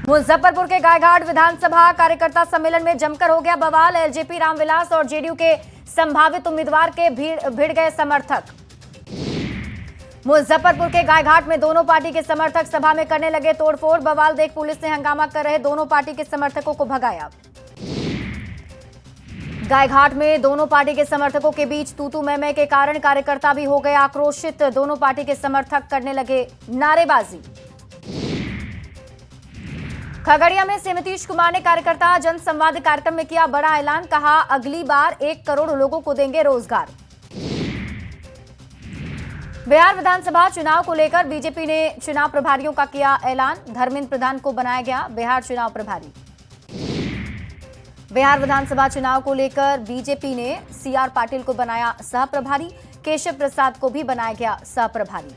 मुजफ्फरपुर के गायघाट विधानसभा कार्यकर्ता सम्मेलन में जमकर हो गया बवाल। एलजेपी रामविलास और जेडीयू के संभावित उम्मीदवार के भिड़ गए समर्थक। मुजफ्फरपुर के गायघाट में दोनों पार्टी के समर्थक सभा में करने लगे तोड़फोड़। बवाल देख पुलिस ने हंगामा कर रहे दोनों पार्टी के समर्थकों को भगाया। गायघाट में दोनों पार्टी के समर्थकों के बीच तू-तू मैं-मैं के कारण कार्यकर्ता भी हो गए आक्रोशित। दोनों पार्टी के समर्थक करने लगे नारेबाजी। खगड़िया में सीएम नीतीश कुमार ने कार्यकर्ता जनसंवाद कार्यक्रम में किया बड़ा ऐलान। कहा अगली बार 1 करोड़ लोगों को देंगे रोजगार। बिहार विधानसभा चुनाव को लेकर बीजेपी ने चुनाव प्रभारियों का किया ऐलान। धर्मेंद्र प्रधान को बनाया गया बिहार चुनाव प्रभारी। बिहार विधानसभा चुनाव को लेकर बीजेपी ने सीआर पाटिल को बनाया सह प्रभारी। केशव प्रसाद को भी बनाया गया सह प्रभारी।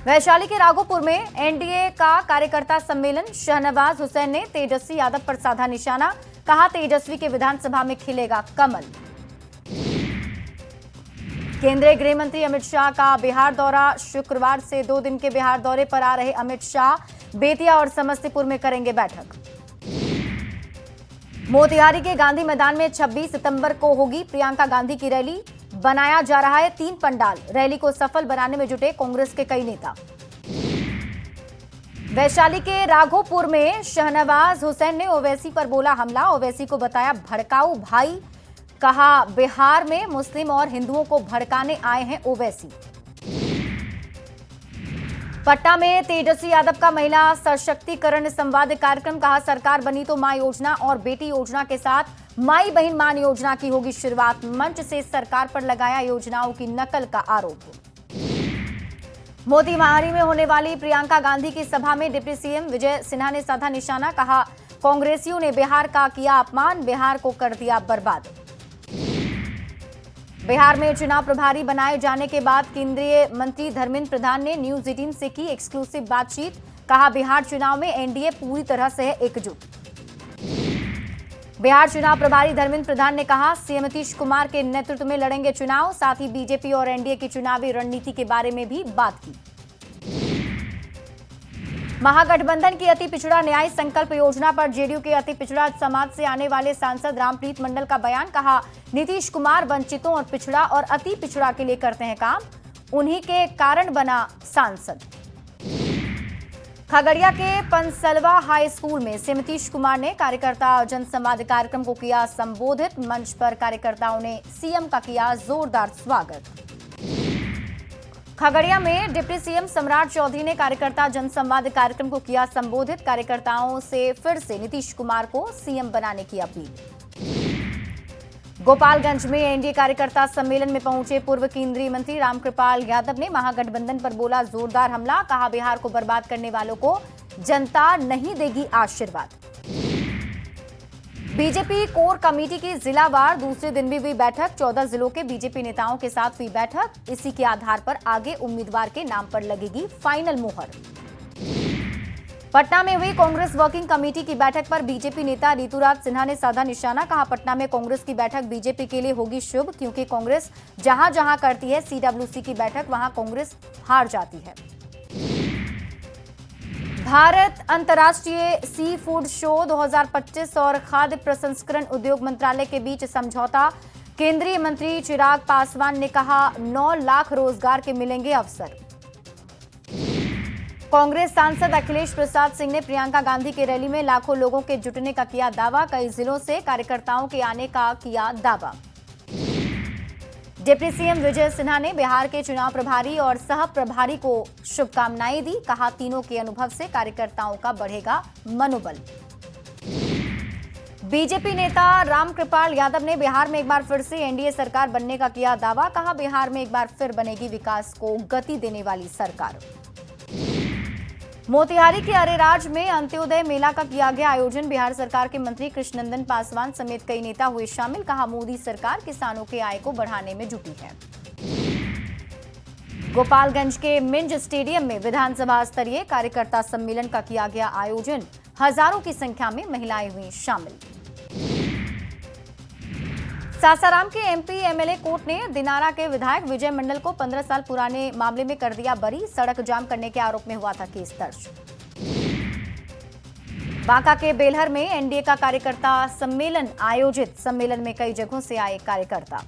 वैशाली के राघोपुर में एनडीए का कार्यकर्ता सम्मेलन। शहनवाज हुसैन ने तेजस्वी यादव पर साधा निशाना। कहा तेजस्वी के विधानसभा में खिलेगा कमल। केंद्रीय गृह मंत्री अमित शाह का बिहार दौरा। शुक्रवार से 2 दिन के बिहार दौरे पर आ रहे अमित शाह बेतिया और समस्तीपुर में करेंगे बैठक। मोतिहारी के गांधी मैदान में 26 सितंबर को होगी प्रियंका गांधी की रैली। बनाया जा रहा है 3 पंडाल। रैली को सफल बनाने में जुटे कांग्रेस के कई नेता। वैशाली के राघोपुर में शहनवाज हुसैन ने ओवैसी पर बोला हमला। ओवैसी को बताया भड़काऊ भाई। कहा बिहार में मुस्लिम और हिंदुओं को भड़काने आए हैं ओवैसी। पटना में तेजस्वी यादव का महिला सशक्तिकरण संवाद कार्यक्रम। कहा सरकार बनी तो मां योजना और बेटी योजना के साथ माई बहन मान योजना की होगी शुरुआत। मंच से सरकार पर लगाया योजनाओं की नकल का आरोप। मोतिहारी में होने वाली प्रियंका गांधी की सभा में डिप्टी सीएम विजय सिन्हा ने साधा निशाना। कहा कांग्रेसियों ने बिहार का किया अपमान, बिहार को कर दिया बर्बाद। बिहार में चुनाव प्रभारी बनाए जाने के बाद केंद्रीय मंत्री धर्मेंद्र प्रधान ने न्यूज 18 से की एक्सक्लूसिव बातचीत। कहा बिहार चुनाव में एनडीए पूरी तरह से है एकजुट। बिहार चुनाव प्रभारी धर्मेंद्र प्रधान ने कहा सीएम नीतीश कुमार के नेतृत्व में लड़ेंगे चुनाव। साथ ही बीजेपी और एनडीए की चुनावी रणनीति के बारे में भी बात की। महागठबंधन की अति पिछड़ा न्याय संकल्प योजना पर जेडीयू के अति पिछड़ा समाज से आने वाले सांसद रामप्रीत मंडल का बयान। कहा नीतीश कुमार वंचितों और पिछड़ा और अति पिछड़ा के लिए करते हैं काम, उन्हीं के कारण बना सांसद। खगड़िया के पंसलवा हाई स्कूल में सीएम नीतीश कुमार ने कार्यकर्ता जनसंवाद कार्यक्रम को किया संबोधित। मंच पर कार्यकर्ताओं ने सीएम का किया जोरदार स्वागत। खगड़िया में डिप्टी सीएम सम्राट चौधरी ने कार्यकर्ता जनसंवाद कार्यक्रम को किया संबोधित। कार्यकर्ताओं से फिर से नीतीश कुमार को सीएम बनाने की अपील। गोपालगंज में एनडीए कार्यकर्ता सम्मेलन में पहुंचे पूर्व केंद्रीय मंत्री रामकृपाल यादव ने महागठबंधन पर बोला जोरदार हमला। कहा बिहार को बर्बाद करने वालों को जनता नहीं देगी आशीर्वाद। बीजेपी कोर कमेटी की जिलावार दूसरे दिन भी हुई बैठक। 14 जिलों के बीजेपी नेताओं के साथ हुई बैठक। इसी के आधार पर आगे उम्मीदवार के नाम पर लगेगी फाइनल मुहर। पटना में हुई कांग्रेस वर्किंग कमेटी की बैठक पर बीजेपी नेता ऋतुराज सिन्हा ने साधा निशाना। कहा पटना में कांग्रेस की बैठक बीजेपी के लिए होगी शुभ, क्योंकि कांग्रेस जहां जहां करती है सीडब्ल्यूसी की बैठक वहां कांग्रेस हार जाती है। भारत अंतर्राष्ट्रीय सी फूड शो 2025 और खाद्य प्रसंस्करण उद्योग मंत्रालय के बीच समझौता। केंद्रीय मंत्री चिराग पासवान ने कहा 9 लाख रोजगार के मिलेंगे अवसर। कांग्रेस सांसद अखिलेश प्रसाद सिंह ने प्रियंका गांधी की रैली में लाखों लोगों के जुटने का किया दावा। कई जिलों से कार्यकर्ताओं के आने का किया दावा। डिप्टी सीएम विजय सिन्हा ने बिहार के चुनाव प्रभारी और सह प्रभारी को शुभकामनाएं दी। कहा तीनों के अनुभव से कार्यकर्ताओं का बढ़ेगा मनोबल। बीजेपी नेता रामकृपाल यादव ने बिहार में एक बार फिर से एनडीए सरकार बनने का किया दावा। कहा बिहार में एक बार फिर बनेगी विकास को गति देने वाली सरकार। मोतिहारी के अरेराज में अंत्योदय मेला का किया गया आयोजन। बिहार सरकार के मंत्री कृष्णनंदन पासवान समेत कई नेता हुए शामिल। कहा मोदी सरकार किसानों के आय को बढ़ाने में जुटी है। गोपालगंज के मिंज स्टेडियम में विधानसभा स्तरीय कार्यकर्ता सम्मेलन का किया गया आयोजन। हजारों की संख्या में महिलाएं हुई शामिल। सासाराम के एमपी एमएलए कोर्ट ने दिनारा के विधायक विजय मंडल को 15 साल पुराने मामले में कर दिया बरी। सड़क जाम करने के आरोप में हुआ था केस दर्ज। बांका के बेलहर में एनडीए का कार्यकर्ता सम्मेलन आयोजित। सम्मेलन में कई जगहों से आए कार्यकर्ता।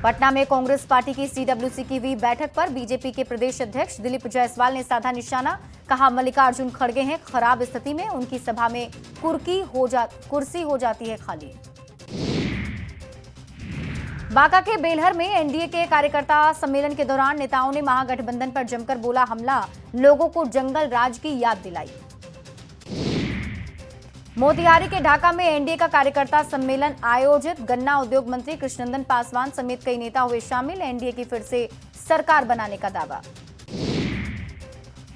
पटना में कांग्रेस पार्टी की सीडब्ल्यूसी की हुई बैठक पर बीजेपी के प्रदेश अध्यक्ष दिलीप जायसवाल ने साधा निशाना। कहा, मल्लिकार्जुन खड़गे हैं खराब स्थिति में, उनकी सभा में कुर्सी हो जाती है खाली। बांका के बेलहर में एनडीए के कार्यकर्ता सम्मेलन के दौरान नेताओं ने महागठबंधन पर जमकर बोला हमला, लोगों को जंगल राज की याद दिलाई। मोतिहारी के ढाका में एनडीए का कार्यकर्ता सम्मेलन आयोजित। गन्ना उद्योग मंत्री कृष्णनंदन पासवान समेत कई नेता हुए शामिल। एनडीए की फिर से सरकार बनाने का दावा।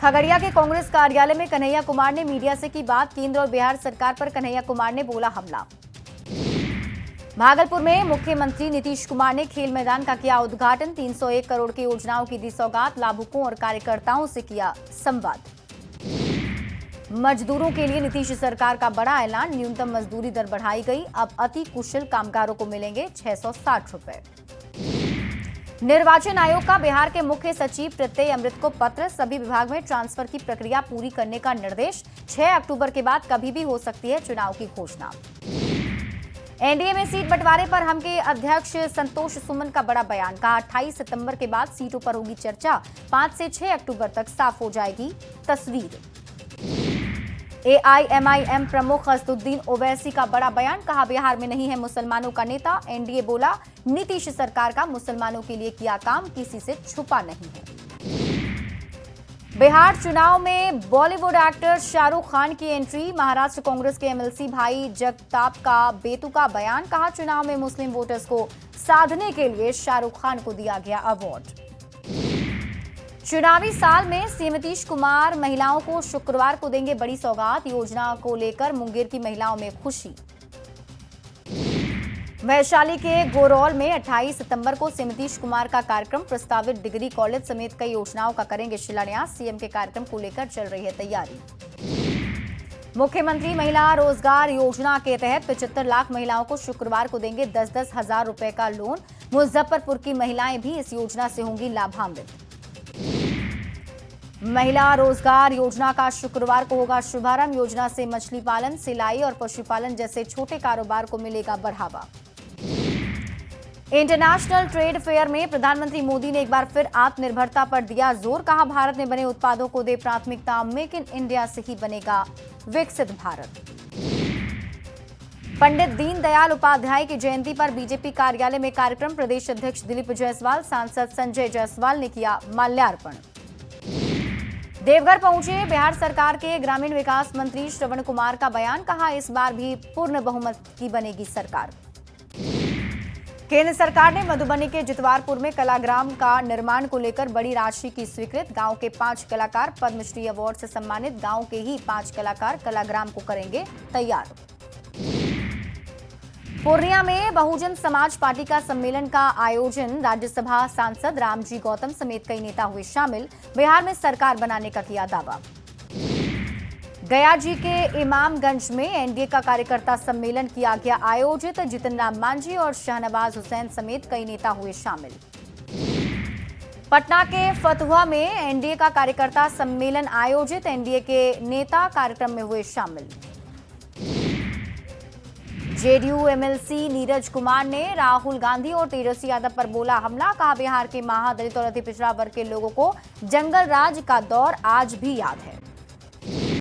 खगड़िया के कांग्रेस कार्यालय में कन्हैया कुमार ने मीडिया से की बात। केंद्र और बिहार सरकार पर कन्हैया कुमार ने बोला हमला। भागलपुर में मुख्यमंत्री नीतीश कुमार ने खेल मैदान का किया उद्घाटन। 301 करोड़ की योजनाओं की दी सौगात। लाभुकों और कार्यकर्ताओं से किया संवाद। मजदूरों के लिए नीतीश सरकार का बड़ा ऐलान। न्यूनतम मजदूरी दर बढ़ाई गई। अब अति कुशल कामगारों को मिलेंगे 660 रुपए। निर्वाचन आयोग का बिहार के मुख्य सचिव प्रत्यय अमृत को पत्र। सभी विभाग में ट्रांसफर की प्रक्रिया पूरी करने का निर्देश। 6 अक्टूबर के बाद कभी भी हो सकती है चुनाव की घोषणा। एनडीए में सीट बंटवारे पर हम के अध्यक्ष संतोष सुमन का बड़ा बयान। कहा, 28 सितंबर के बाद सीटों पर होगी चर्चा। 5 से 6 अक्टूबर तक साफ हो जाएगी तस्वीर। एआईएमआईएम प्रमुख असदुद्दीन ओवैसी का बड़ा बयान। कहा, बिहार में नहीं है मुसलमानों का नेता। एनडीए बोला, नीतीश सरकार का मुसलमानों के लिए किया काम किसी से छुपा नहीं है। बिहार चुनाव में बॉलीवुड एक्टर शाहरुख खान की एंट्री। महाराष्ट्र कांग्रेस के एमएलसी भाई जगताप का बेतुका बयान। कहा, चुनाव में मुस्लिम वोटर्स को साधने के लिए शाहरुख खान को दिया गया अवार्ड। चुनावी साल में सीएम नीतीश कुमार महिलाओं को शुक्रवार को देंगे बड़ी सौगात। योजना को लेकर मुंगेर की महिलाओं में खुशी। वैशाली के गोरौल में 28 सितंबर को सीएम नीतीश कुमार का कार्यक्रम। प्रस्तावित डिग्री कॉलेज समेत कई योजनाओं का करेंगे शिलान्यास। सीएम के कार्यक्रम को लेकर चल रही है तैयारी। मुख्यमंत्री महिला रोजगार योजना के तहत 75 लाख महिलाओं को शुक्रवार को देंगे 10-10 हजार रुपए का लोन। मुजफ्फरपुर की महिलाएं भी इस योजना से होंगी लाभान्वित। महिला रोजगार योजना का शुक्रवार को होगा शुभारंभ। योजना से मछली पालन, सिलाई और पशुपालन जैसे छोटे कारोबार को मिलेगा बढ़ावा। इंटरनेशनल ट्रेड फेयर में प्रधानमंत्री मोदी ने एक बार फिर आत्मनिर्भरता पर दिया जोर। कहा, भारत में बने उत्पादों को दे प्राथमिकता। मेक इन इंडिया से ही बनेगा विकसित भारत। पंडित दीनदयाल उपाध्याय की जयंती पर बीजेपी कार्यालय में कार्यक्रम। प्रदेश अध्यक्ष दिलीप जायसवाल, सांसद संजय जायसवाल ने किया माल्यार्पण। देवघर पहुंचे बिहार सरकार के ग्रामीण विकास मंत्री श्रवण कुमार का बयान। कहा, इस बार भी पूर्ण बहुमत की बनेगी सरकार। केंद्र सरकार ने मधुबनी के जितवारपुर में कलाग्राम का निर्माण को लेकर बड़ी राशि की स्वीकृत। गांव के 5 कलाकार पद्मश्री अवार्ड से सम्मानित। गांव के ही 5 कलाकार कलाग्राम को करेंगे तैयार। पूर्णिया में बहुजन समाज पार्टी का सम्मेलन का आयोजन। राज्यसभा सांसद रामजी गौतम समेत कई नेता हुए शामिल। बिहार में सरकार बनाने का किया दावा। गया जी के इमामगंज में एनडीए का कार्यकर्ता सम्मेलन किया गया आयोजित। जितिन राम मांझी और शाहनवाज हुसैन समेत कई नेता हुए शामिल। पटना के फतुहा में एनडीए का कार्यकर्ता सम्मेलन आयोजित। एनडीए के नेता कार्यक्रम में हुए शामिल। जेडीयू एमएलसी नीरज कुमार ने राहुल गांधी और तेजस्वी यादव पर बोला हमला। कहा, बिहार के महादलित और अति पिछड़ा वर्ग के लोगों को जंगल राज का दौर आज भी याद है।